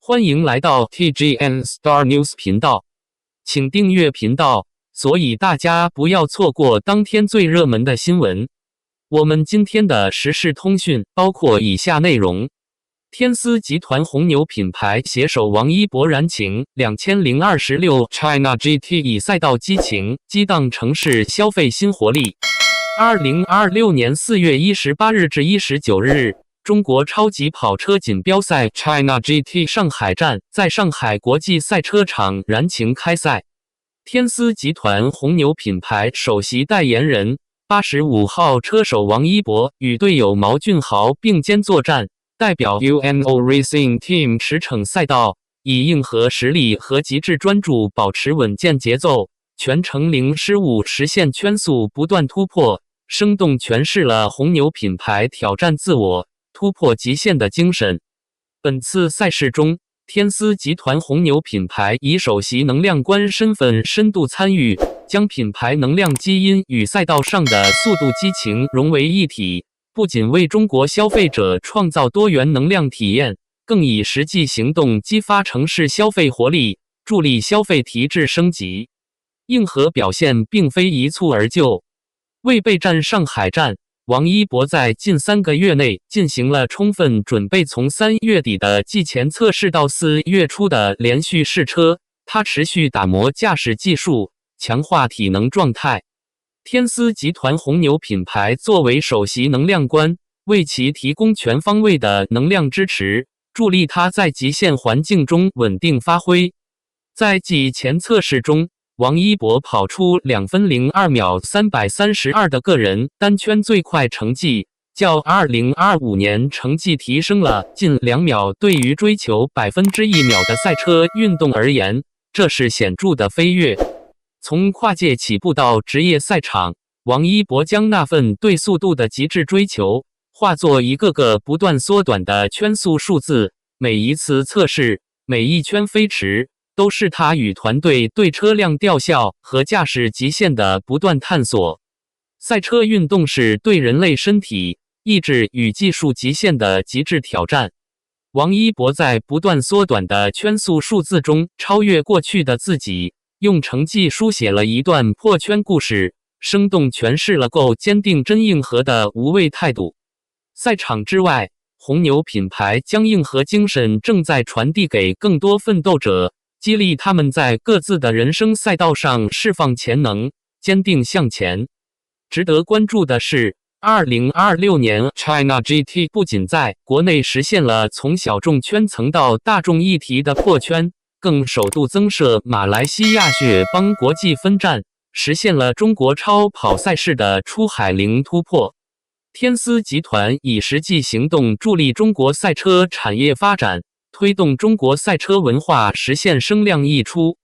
欢迎来到 TGN Star News 频道，请订阅频道，所以大家不要错过当天最热门的新闻。我们今天的时事通讯包括以下内容：天丝集团红牛品牌携手王一博燃情2026 China GT 以赛道激情激荡城市消费新活力。2026年4月18日至19日。中国超级跑车锦标赛 China GT 上海站在上海国际赛车场燃情开赛。天丝集团红牛品牌首席代言人85号车手王一博与队友毛俊豪并肩作战，代表 UNO Racing Team 驰骋赛道，以硬核实力和极致专注保持稳健节奏，全程零失误，实现圈速不断突破，生动诠释了红牛品牌挑战自我突破极限的精神。本次赛事中，天丝集团红牛品牌以首席能量官身份深度参与，将品牌能量基因与赛道上的速度激情融为一体，不仅为中国消费者创造多元能量体验，更以实际行动激发城市消费活力，助力消费提质升级。硬核表现并非一蹴而就，为备战上海站，王一博在近3个月内进行了充分准备，从3月底的季前测试到4月初的连续试车，他持续打磨驾驶技术，强化体能状态。天丝集团红牛品牌作为首席能量官，为其提供全方位的能量支持，助力他在极限环境中稳定发挥。在季前测试中，王一博跑出2分02秒332的个人单圈最快成绩，较2025年成绩提升了近2秒。对于追求1%秒的赛车运动而言，这是显著的飞跃。从跨界起步到职业赛场，王一博将那份对速度的极致追求化作一个个不断缩短的圈速数字，每一次测试，每一圈飞驰，都是他与团队对车辆调校和驾驶极限的不断探索。赛车运动是对人类身体、意志与技术极限的极致挑战。王一博在不断缩短的圈速数字中超越过去的自己，用成绩书写了一段破圈故事，生动诠释了够坚定真硬核的无畏态度。赛场之外，红牛品牌将硬核精神正在传递给更多奋斗者，激励他们在各自的人生赛道上释放潜能，坚定向前。值得关注的是，2026年 China GT 不仅在国内实现了从小众圈层到大众议题的破圈，更首度增设马来西亚雪邦国际分站，实现了中国超跑赛事的出海零突破。天丝集团以实际行动助力中国赛车产业发展，推动中国赛车文化实现声量溢出。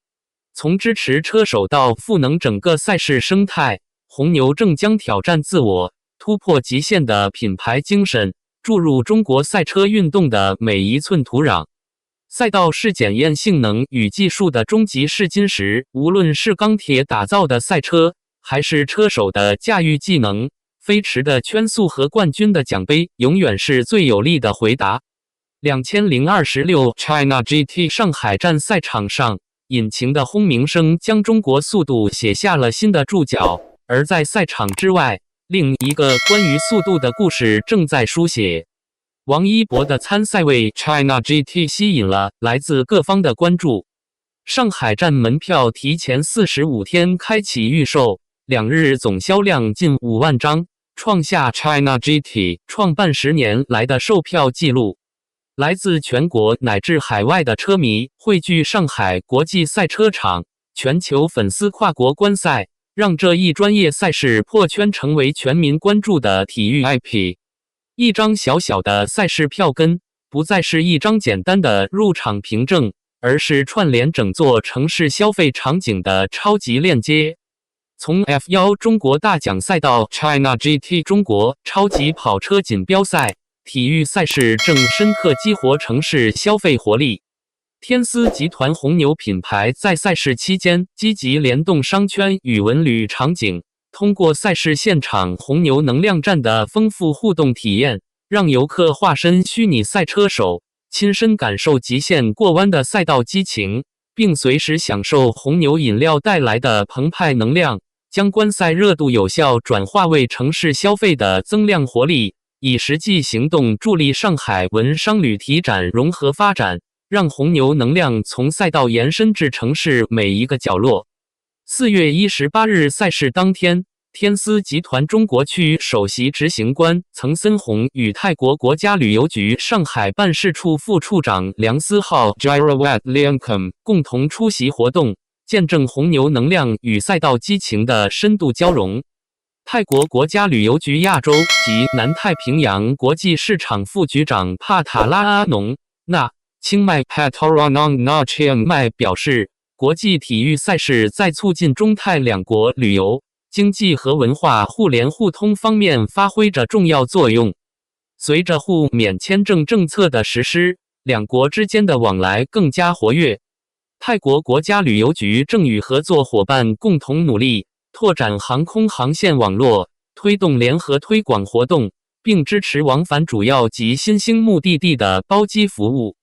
从支持车手到赋能整个赛事生态，红牛正将挑战自我、突破极限的品牌精神注入中国赛车运动的每一寸土壤。赛道是检验性能与技术的终极试金石，无论是钢铁打造的赛车，还是车手的驾驭技能，飞驰的圈速和冠军的奖杯永远是最有力的回答。2026 China GT 上海站赛场上，引擎的轰鸣声将中国速度写下了新的注脚，而在赛场之外，另一个关于速度的故事正在书写。王一博的参赛为 China GT 吸引了来自各方的关注。上海站门票提前45天开启预售，2日总销量近5万张，创下 China GT 创办10年来的售票纪录。来自全国乃至海外的车迷汇聚上海国际赛车场，全球粉丝跨国观赛，让这一专业赛事破圈成为全民关注的体育 IP。一张小小的赛事票根，不再是一张简单的入场凭证，而是串联整座城市消费场景的超级链接。从 F1 中国大奖赛到 China GT 中国超级跑车锦标赛，体育赛事正深刻激活城市消费活力。天丝集团红牛品牌在赛事期间积极联动商圈与文旅场景，通过赛事现场红牛能量站的丰富互动体验，让游客化身虚拟赛车手，亲身感受极限过弯的赛道激情，并随时享受红牛饮料带来的澎湃能量，将观赛热度有效转化为城市消费的增量活力，以实际行动助力上海文商旅体展融合发展，让红牛能量从赛道延伸至城市每一个角落。4月18日赛事当天，天丝集团中国区首席执行官曾森红与泰国国家旅游局上海办事处副处长梁思浩 Jirawat Liangkum 共同出席活动，见证红牛能量与赛道激情的深度交融。泰国国家旅游局亚洲及南太平洋国际市场副局长帕塔拉阿农那清迈 Patoranong Na Chiang Mai 表示，国际体育赛事在促进中泰两国旅游、经济和文化互联互通方面发挥着重要作用。随着互免签证政策的实施，两国之间的往来更加活跃。泰国国家旅游局正与合作伙伴共同努力，拓展航空航线网络，推动联合推广活动，并支持往返主要及新兴目的地的包机服务。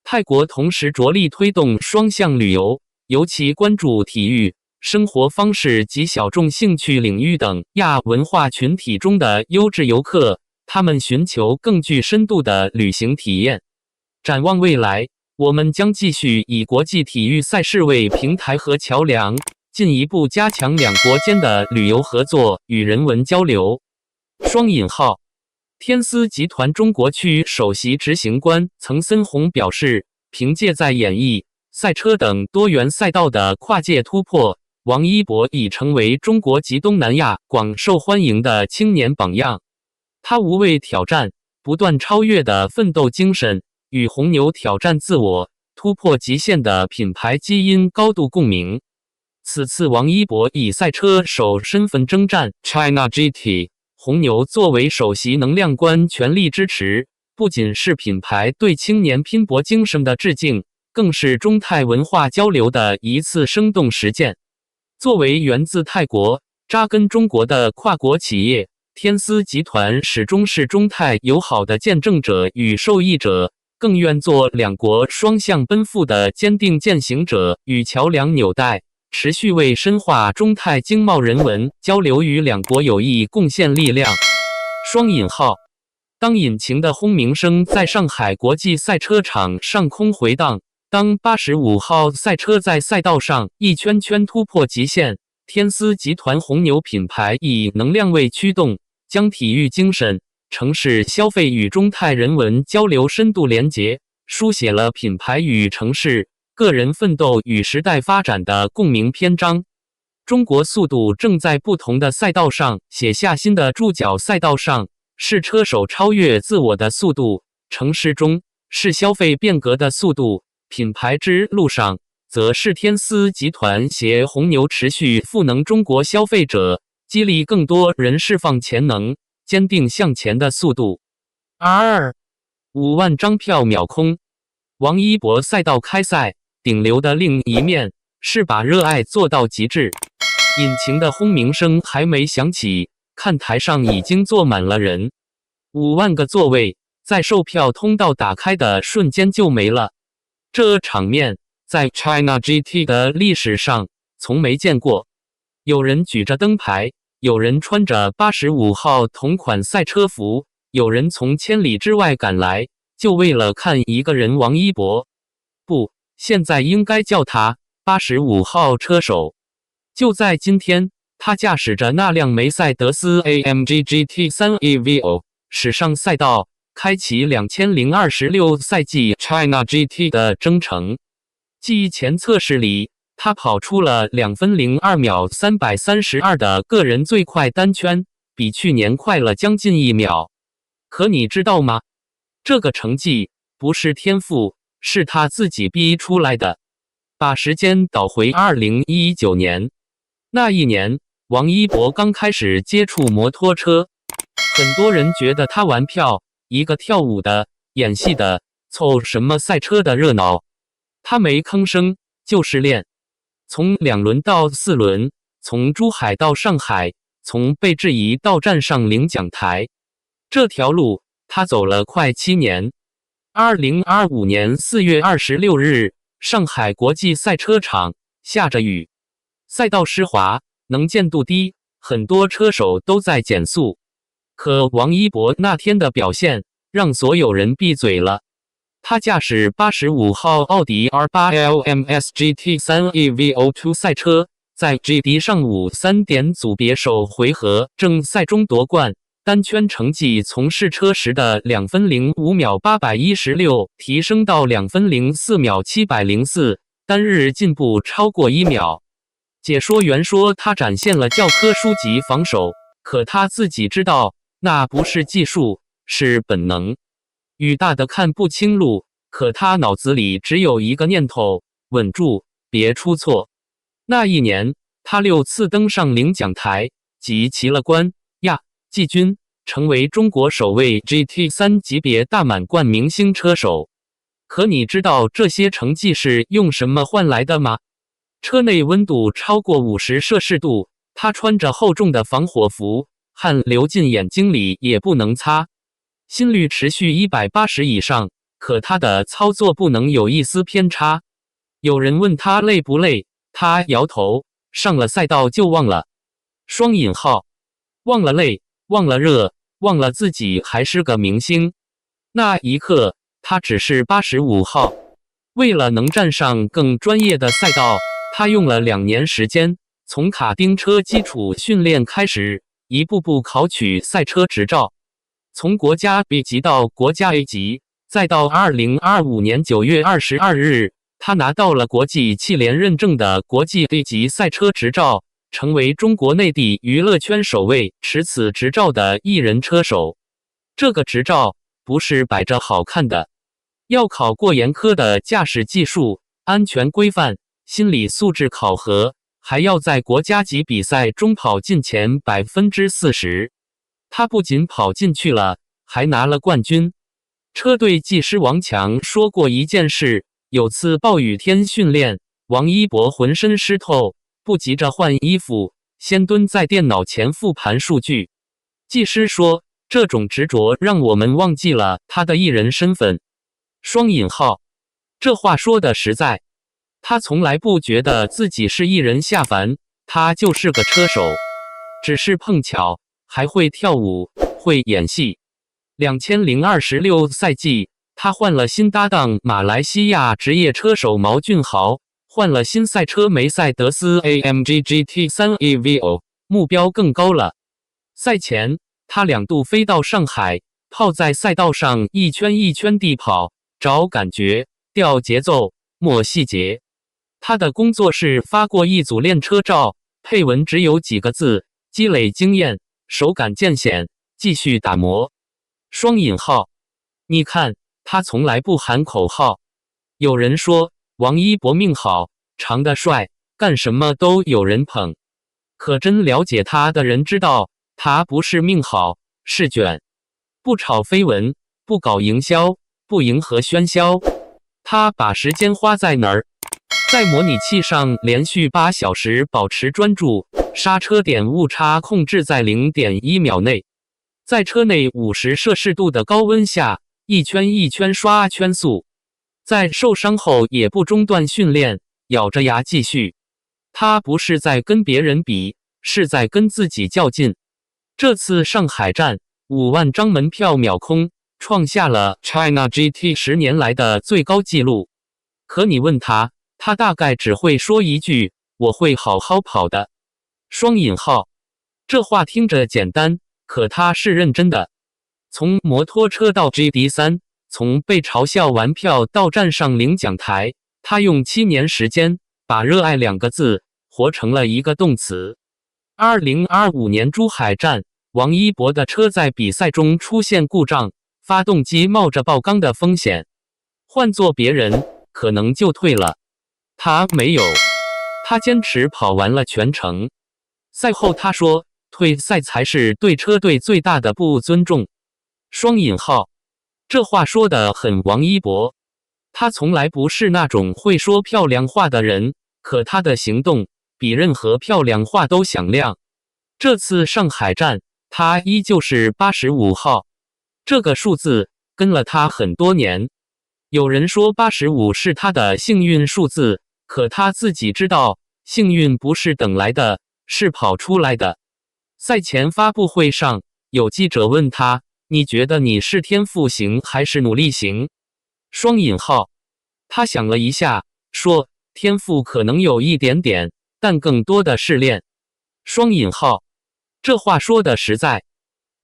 泰国同时着力推动双向旅游，尤其关注体育、生活方式及小众兴趣领域等亚文化群体中的优质游客，他们寻求更具深度的旅行体验。展望未来，我们将继续以国际体育赛事为平台和桥梁，进一步加强两国间的旅游合作与人文交流。天丝集团中国区首席执行官曾森红表示，凭借在演艺、赛车等多元赛道的跨界突破，王一博已成为中国及东南亚广受欢迎的青年榜样。他无畏挑战、不断超越的奋斗精神，与红牛挑战自我、突破极限的品牌基因高度共鸣。此次王一博以赛车手身份征战 China GT， 红牛作为首席能量官全力支持，不仅是品牌对青年拼搏精神的致敬，更是中泰文化交流的一次生动实践。作为源自泰国、扎根中国的跨国企业，天丝集团始终是中泰友好的见证者与受益者，更愿做两国双向奔赴的坚定践行者与桥梁纽带，持续为深化中泰经贸人文交流与两国友谊贡献力量。当引擎的轰鸣声在上海国际赛车场上空回荡，当85号赛车在赛道上一圈圈突破极限，天丝集团红牛品牌以能量为驱动，将体育精神、城市消费与中泰人文交流深度连结，书写了品牌与城市、个人奋斗与时代发展的共鸣篇章。中国速度正在不同的赛道上写下新的注脚，赛道上是车手超越自我的速度，城市中是消费变革的速度，品牌之路上则是天丝集团携红牛持续赋能中国消费者，激励更多人释放潜能，坚定向前的速度。5万张票秒空，王一博赛道开赛，顶流的另一面是把热爱做到极致。引擎的轰鸣声还没响起，看台上已经坐满了人，5万个座位在售票通道打开的瞬间就没了。这场面在 China GT 的历史上从没见过。有人举着灯牌，有人穿着85号同款赛车服，有人从千里之外赶来，就为了看一个人王一博。不，现在应该叫他85号车手。就在今天，他驾驶着那辆梅赛德斯 AMG GT3 EVO 驶上赛道，开启2026赛季 China GT 的征程。继前测试里，他跑出了2分02秒332的个人最快单圈，比去年快了将近1秒。可你知道吗？这个成绩不是天赋，是他自己逼出来的。把时间倒回2019年，那一年，王一博刚开始接触摩托车，很多人觉得他玩票，一个跳舞的、演戏的，凑什么赛车的热闹。他没吭声，就是练。从2轮到4轮，从珠海到上海，从被质疑到站上领奖台，这条路他走了快7年。2025年4月26日，上海国际赛车场下着雨，赛道湿滑，能见度低，很多车手都在减速。可王一博那天的表现让所有人闭嘴了。他驾驶85号奥迪 R8 LMS GT3 EVO2 赛车，在 GT 上午3点组别首回合正赛中夺冠。单圈成绩从试车时的2分05秒816提升到2分04秒704，单日进步超过1秒。解说员说他展现了教科书级防守，可他自己知道那不是技术，是本能。雨大的看不清路，可他脑子里只有一个念头：稳住，别出错。那一年，他6次登上领奖台，即齐了冠、亚、季军，成为中国首位 GT3 级别大满贯明星车手。可你知道这些成绩是用什么换来的吗？车内温度超过50摄氏度，他穿着厚重的防火服，汗流进眼睛里也不能擦。心率持续180以上，可他的操作不能有一丝偏差。有人问他累不累，他摇头，上了赛道就忘了。双引号，忘了累，忘了热，忘了自己还是个明星。那一刻，他只是85号。为了能站上更专业的赛道，他用了2年时间，从卡丁车基础训练开始，一步步考取赛车执照。从国家 B 级到国家 A 级，再到2025年9月22日，他拿到了国际汽联认证的国际 A 级赛车执照，成为中国内地娱乐圈首位持此执照的艺人车手。这个执照不是摆着好看的，要考过严苛的驾驶技术、安全规范、心理素质考核，还要在国家级比赛中跑进前40%。他不仅跑进去了，还拿了冠军。车队技师王强说过一件事：有次暴雨天训练，王一博浑身湿透，不急着换衣服，先蹲在电脑前复盘数据。技师说，这种执着让我们忘记了他的艺人身份。双引号，这话说的实在。他从来不觉得自己是艺人下凡，他就是个车手，只是碰巧还会跳舞，会演戏。2026赛季，他换了新搭档马来西亚职业车手毛俊豪，换了新赛车梅赛德斯 AMG GT3 EVO， 目标更高了。赛前，他2度飞到上海，泡在赛道上一圈一圈地跑，找感觉，调节奏，摸细节。他的工作室发过一组练车照，配文只有几个字：积累经验，手感渐显，继续打磨。双引号，你看，他从来不喊口号。有人说，王一博命好，长得帅，干什么都有人捧。可真了解他的人知道，他不是命好，是卷。不炒绯闻，不搞营销，不迎合喧嚣。他把时间花在哪儿？在模拟器上连续8小时保持专注，刹车点误差控制在 0.1 秒内。在车内50摄氏度的高温下，一圈一圈刷圈速。在受伤后也不中断训练，咬着牙继续。他不是在跟别人比，是在跟自己较劲。这次上海站5万张门票秒空，创下了 China GT 10年来的最高纪录。可你问他，他大概只会说一句：我会好好跑的。双引号，这话听着简单，可他是认真的。从摩托车到 GT3， 从被嘲笑玩票到站上领奖台，他用7年时间把热爱2个字活成了一个动词。2025年珠海站，王一博的车在比赛中出现故障，发动机冒着爆缸的风险。换做别人，可能就退了。他没有，他坚持跑完了全程。赛后他说，退赛才是对车队最大的不尊重。双引号，这话说得很王一博。他从来不是那种会说漂亮话的人，可他的行动比任何漂亮话都响亮。这次上海站，他依旧是85号。这个数字跟了他很多年，有人说85是他的幸运数字，可他自己知道，幸运不是等来的，是跑出来的。赛前发布会上，有记者问他：“你觉得你是天赋型还是努力型？”双引号。他想了一下，说：“天赋可能有一点点，但更多的是练。”双引号。这话说的实在。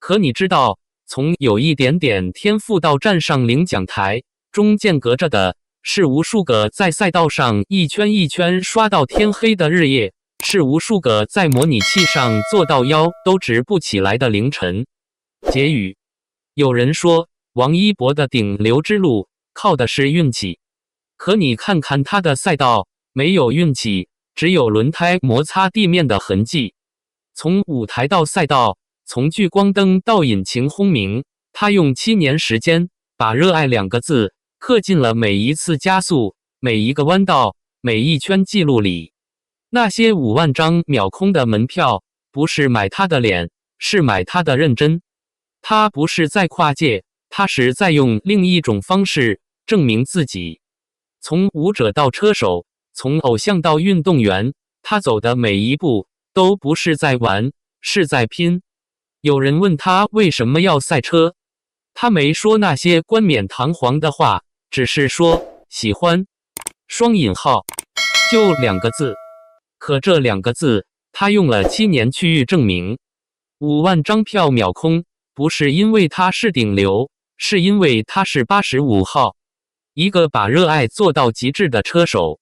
可你知道，从有一点点天赋到站上领奖台，中间隔着的是无数个在赛道上一圈一圈刷到天黑的日夜，是无数个在模拟器上做到腰都直不起来的凌晨。结语。有人说，王一博的顶流之路靠的是运气，可你看看他的赛道，没有运气，只有轮胎摩擦地面的痕迹。从舞台到赛道，从聚光灯到引擎轰鸣，他用7年时间，把热爱2个字刻进了每一次加速、每一个弯道、每一圈记录里。那些5万张秒空的门票，不是买他的脸，是买他的认真。他不是在跨界，他是在用另一种方式证明自己。从舞者到车手，从偶像到运动员，他走的每一步都不是在玩，是在拼。有人问他为什么要赛车，他没说那些冠冕堂皇的话，只是说喜欢。双引号。就2个字。可这2个字，他用了7年去证明。5万张票秒空，不是因为他是顶流，是因为他是85号，一个把热爱做到极致的车手。